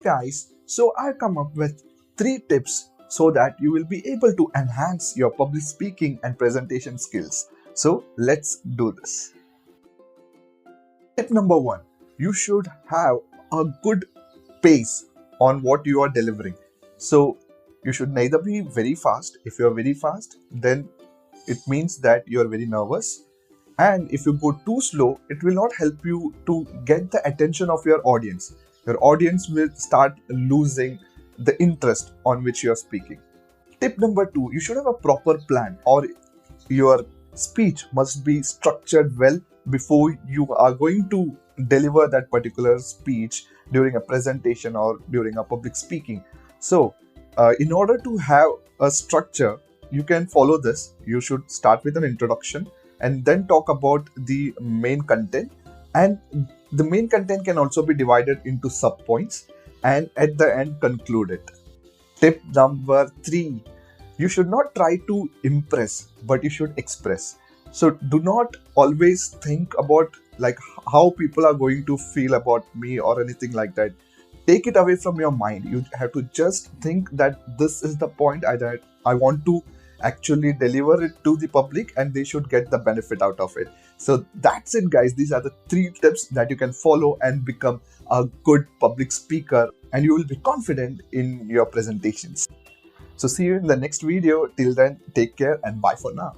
guys, so I come up with 3 tips so that you will be able to enhance your public speaking and presentation skills. So let's do this. Tip number 1, you should have a good pace on what you are delivering. So you should neither be very fast. If you are very fast, then it means that you are very nervous. And if you go too slow, it will not help you to get the attention of your audience. Your audience will start losing the interest on which you are speaking. Tip number 2, you should have a proper plan, or your speech must be structured well before you are going to deliver that particular speech during a presentation or during a public speaking. So, in order to have a structure, you can follow this. You should start with an introduction and then talk about the main content. And the main content can also be divided into sub points, and at the end conclude it. Tip number 3, you should not try to impress, but you should express. So do not always think about like how people are going to feel about me or anything like that. Take it away from your mind. You have to just think that this is the point that I want to actually deliver it to the public, and they should get the benefit out of it. So that's it, guys. These are the 3 tips that you can follow and become a good public speaker, and you will be confident in your presentations. So see you in the next video. Till then, take care and bye for now.